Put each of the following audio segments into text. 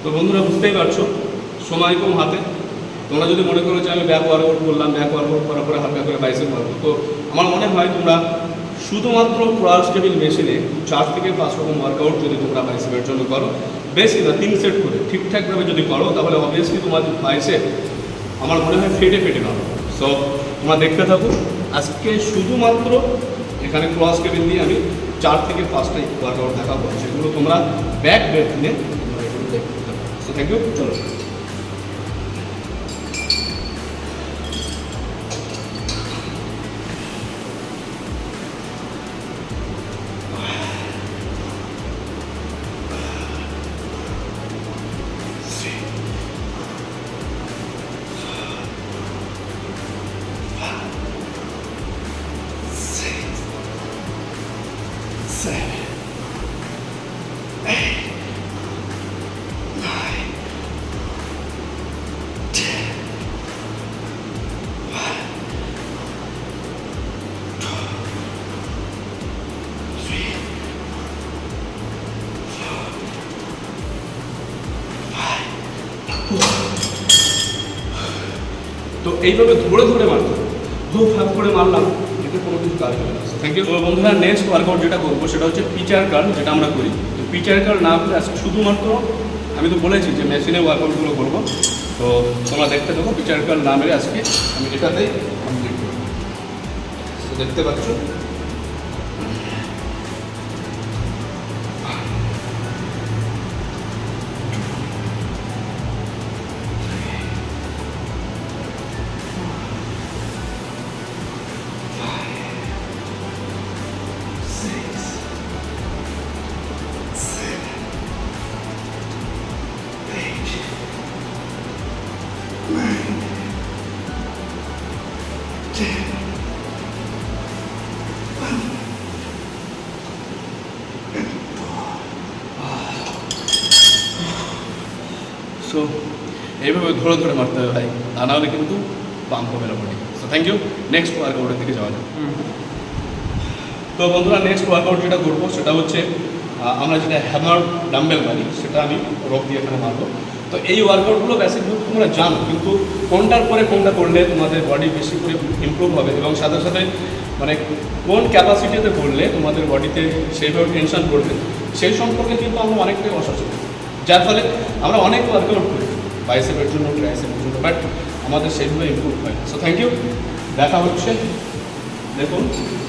তো বন্ধুরা বুঝতেই পারছো সময় কম হাতে। তোমরা যদি মনে করো যে আমি ব্যাক ওয়ার্কআউট করলাম, ব্যাক ওয়ার্কআউট করার পরে হালকা করে বাইসেপ ওয়ার্কআউট, তো আমার মনে হয় তোমরা শুধুমাত্র ক্রাশ টেবিল মেশিনে 4 থেকে 5 রকম ওয়ার্কআউট যদি তোমরা বাইসেপের জন্য করো, বেশি না 3 সেট করে ঠিকঠাকভাবে যদি করো, তাহলে অবভিয়াসলি তোমার বাইসেপ আমার মনে হয় ফেটে ফেটে নাও। সো তোমরা দেখতে থাকো। আজকে শুধুমাত্র এখানে ক্রস টেবিল দিয়ে আমি 4 থেকে 5টা ওয়ার্কআউট দেখাবো, যেগুলো তোমরা ব্যাক বেড নিয়ে তোমরা এগুলো দেখতে থাকো। So thank you. চলো তো এইভাবে ধরে ধরে মারতে হবে, ফাঁক করে মারলাম, এতে কোনো কিছু কাজ হবে না। Thank you. তো বন্ধুরা নেক্সট ওয়ার্কআউট যেটা করবো সেটা হচ্ছে পিচার কার্ল, যেটা আমরা করি। তো পিচার কার্ল না করে আজকে শুধুমাত্র আমি তো বলেছি যে মেশিনে ওয়ার্কআউটগুলো করবো, তো তোমরা দেখতে থাকো। পিচার কার্ল না মেরে আজকে আমি এটাতেই কমপ্লিট করবো। তো দেখতে পাচ্ছ সো এইভাবে ধরে ধরে মারতে হবে ভাই, তা নাহলে কিন্তু পাম্প হবে না body. So thank you. Next ওয়ার্কআউটের দিকে যাওয়া যাক। তো বন্ধুরা নেক্সট ওয়ার্কআউট যেটা করবো সেটা হচ্ছে আমরা যেটা হ্যামার ডাম্বেল মারি, সেটা আমি রক দিয়ে এখানে মারবো। তো এই ওয়ার্কআউটগুলো বেসিকভাবে তোমরা জানো, কিন্তু কোনটার পরে কোনটা করলে তোমাদের বডি বেশি করে ইমপ্রুভ হবে এবং সাথে সাথে মানে কোন ক্যাপাসিটিতে করলে তোমাদের বডিতে সেইভাবে টেনশন করবে, সেই সম্পর্কে কিন্তু আমরা অনেকটাই অসচেতন, যার ফলে আমরা অনেক ওয়ার্কআউট করি বাইসেপের জন্য, ট্রাইসেপের জন্য, বাট আমাদের সেইভাবে ইমপ্রুভ হয়। So thank you. দেখা হচ্ছে। দেখুন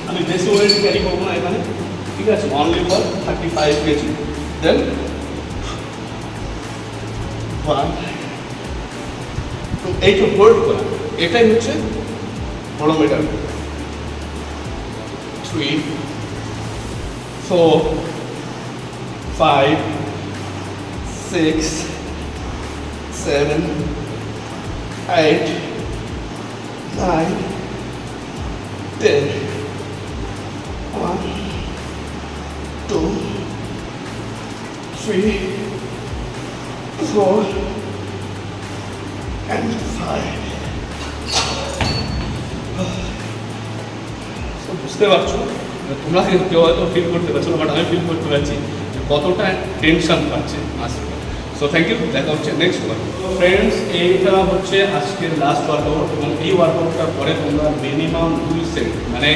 আমি বেশি ওয়েট ক্যারি করবো না এখানে, ঠিক আছে, অনলি ফর 35 কেজি। দেন 1 এইটা হোল্ড করা, এটাই হচ্ছে বড় মেটার। 3 4 5 6 7 8 9 10 1 2 3 4 and 5। বুঝতে পারছো তোমরা কেউ হয়তো ফিল করতে পারছো না, বাট আমি ফিল করতে পারছি যে কতটা টেনশন পাচ্ছে আজকে। So thank you. দেখা হচ্ছে নেক্সট ওয়ার্কআউট। ফ্রেন্ডস এইটা হচ্ছে আজকের লাস্ট ওয়ার্কআউট, এবং এই ওয়ার্কআউটটার পরে তোমরা মিনিমাম 2 সেট মানে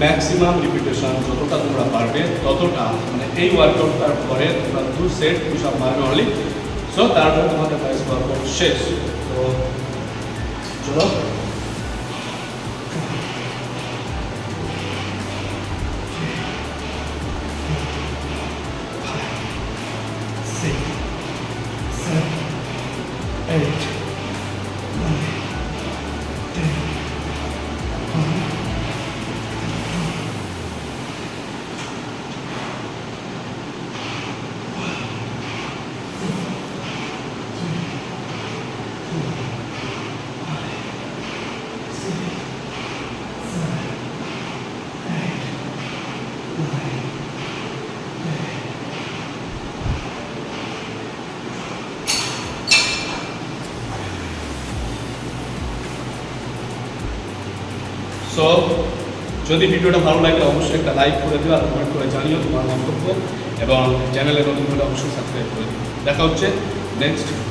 ম্যাক্সিমাম রিপিটেশন যতটা তোমরা পারবে ততটা, মানে এই ওয়ার্কআউটটার পরে তোমরা 2 সেট পুশ আপ মারবে অনলি। সো তারপরে তোমাদের ফার্স্ট ওয়ার্কআউট শেষ। তো চলো সো যদি ভিডিওটা ভালো লাগে অবশ্যই একটা লাইক করে দিও আর কমেন্ট করে জানিও তোমার মন্তব্য, এবং চ্যানেলে নতুন হলে অবশ্যই সাবস্ক্রাইব করে দিও। দেখা হচ্ছে নেক্সট